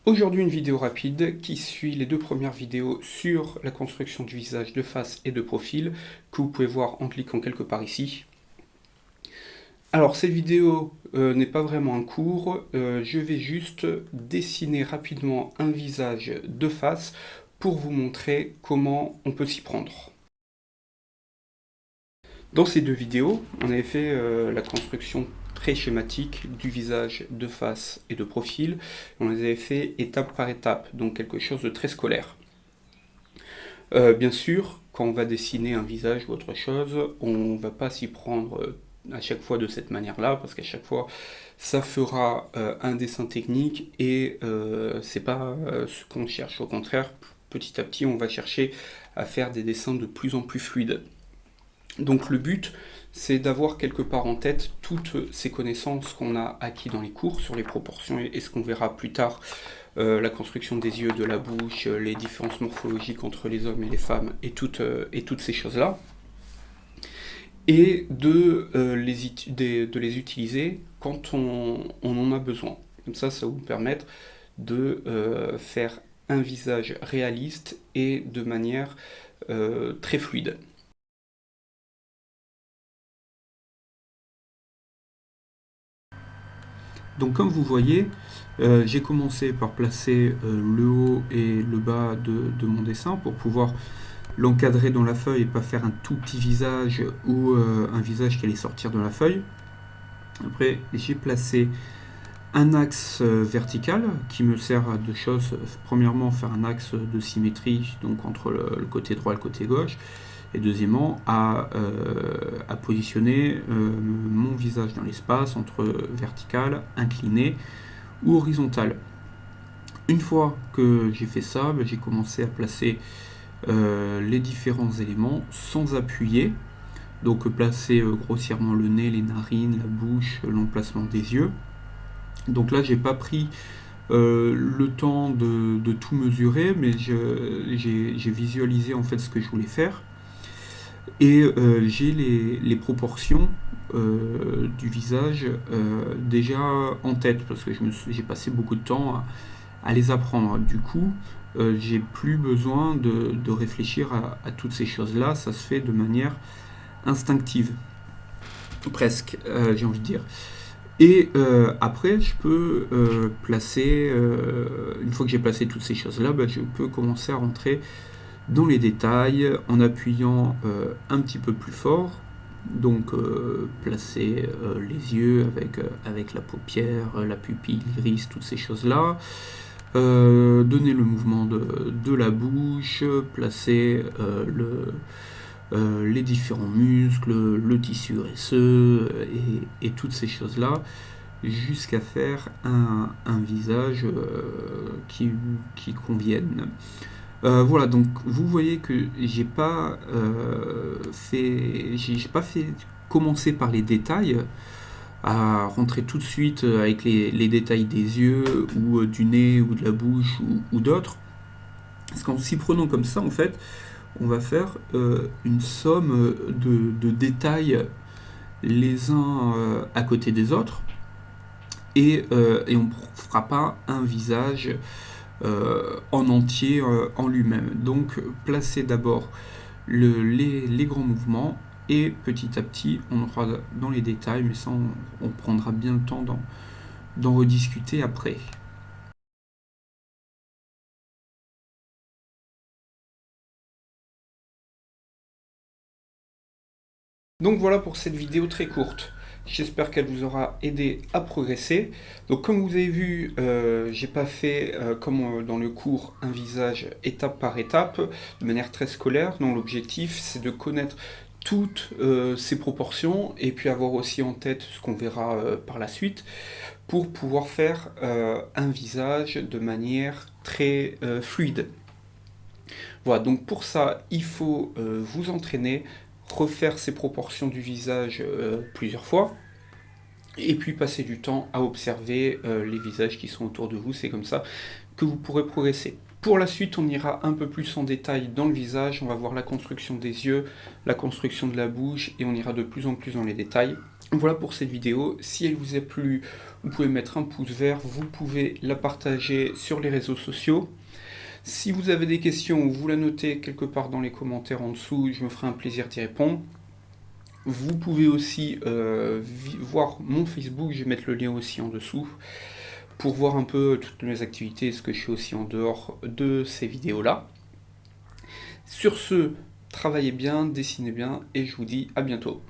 Aujourd'hui, une vidéo rapide qui suit les deux premières vidéos sur la construction du visage de face et de profil que vous pouvez voir en cliquant quelque part ici. Alors, cette vidéo n'est pas vraiment un cours, je vais juste dessiner rapidement un visage de face pour vous montrer comment on peut s'y prendre. Dans ces deux vidéos, on avait fait la construction très schématique du visage de face et de profil. On les avait fait étape par étape, donc quelque chose de très scolaire. Bien sûr, quand on va dessiner un visage ou autre chose, on ne va pas s'y prendre à chaque fois de cette manière-là, parce qu'à chaque fois, ça fera un dessin technique et c'est pas ce qu'on cherche. Au contraire, petit à petit, on va chercher à faire des dessins de plus en plus fluides. Donc le but, c'est d'avoir quelque part en tête toutes ces connaissances qu'on a acquis dans les cours sur les proportions et ce qu'on verra plus tard, la construction des yeux, de la bouche, les différences morphologiques entre les hommes et les femmes et toutes ces choses-là, et de les utiliser quand on en a besoin. Comme ça va vous permettre de faire un visage réaliste et de manière très fluide. Donc comme vous voyez, j'ai commencé par placer le haut et le bas de mon dessin pour pouvoir l'encadrer dans la feuille et pas faire un tout petit visage ou un visage qui allait sortir de la feuille. Après, j'ai placé un axe vertical qui me sert à deux choses. Premièrement, faire un axe de symétrie, donc entre le côté droit et le côté gauche. Et deuxièmement, à positionner mon visage dans l'espace entre vertical, incliné ou horizontal. Une fois que j'ai fait ça, j'ai commencé à placer les différents éléments sans appuyer. Donc placer grossièrement le nez, les narines, la bouche, l'emplacement des yeux. Donc là, j'ai pas pris le temps de tout mesurer, mais j'ai visualisé en fait ce que je voulais faire. Et j'ai les proportions du visage déjà en tête, parce que j'ai passé beaucoup de temps à les apprendre. Du coup, j'ai plus besoin de réfléchir à toutes ces choses-là, ça se fait de manière instinctive. Presque, j'ai envie de dire. Et après, je peux placer, une fois que j'ai placé toutes ces choses-là, je peux commencer à rentrer dans les détails en appuyant un petit peu plus fort. Donc placer les yeux avec la paupière, la pupille, l'iris, toutes ces choses-là. Donner le mouvement de la bouche, placer les différents muscles, le tissu graisseux et toutes ces choses-là, jusqu'à faire un visage qui convienne. Voilà, donc vous voyez que j'ai pas fait commencer par les détails, à rentrer tout de suite avec les détails des yeux ou du nez ou de la bouche ou d'autres. Parce qu'en s'y prenant comme ça, en fait, on va faire une somme de détails les uns à côté des autres et on ne fera pas un visage en entier en lui-même. Donc placez d'abord les grands mouvements et petit à petit on aura dans les détails, mais ça on prendra bien le temps d'en rediscuter après. Donc voilà pour cette vidéo très courte. J'espère qu'elle vous aura aidé à progresser. Donc comme vous avez vu, j'ai pas fait comme dans le cours un visage étape par étape, de manière très scolaire. Donc l'objectif c'est de connaître toutes ces proportions et puis avoir aussi en tête ce qu'on verra par la suite pour pouvoir faire un visage de manière très fluide. Voilà, donc pour ça, il faut vous entraîner, refaire ces proportions du visage plusieurs fois, et puis passer du temps à observer les visages qui sont autour de vous. C'est comme ça que vous pourrez progresser. Pour la suite, on ira un peu plus en détail dans le visage, on va voir la construction des yeux, la construction de la bouche, et on ira de plus en plus dans les détails. Voilà pour cette vidéo. Si elle vous a plu, vous pouvez mettre un pouce vert, vous pouvez la partager sur les réseaux sociaux. Si vous avez des questions, vous la notez quelque part dans les commentaires en dessous, je me ferai un plaisir d'y répondre. Vous pouvez aussi voir mon Facebook, je vais mettre le lien aussi en dessous, pour voir un peu toutes mes activités, ce que je fais aussi en dehors de ces vidéos-là. Sur ce, travaillez bien, dessinez bien, et je vous dis à bientôt.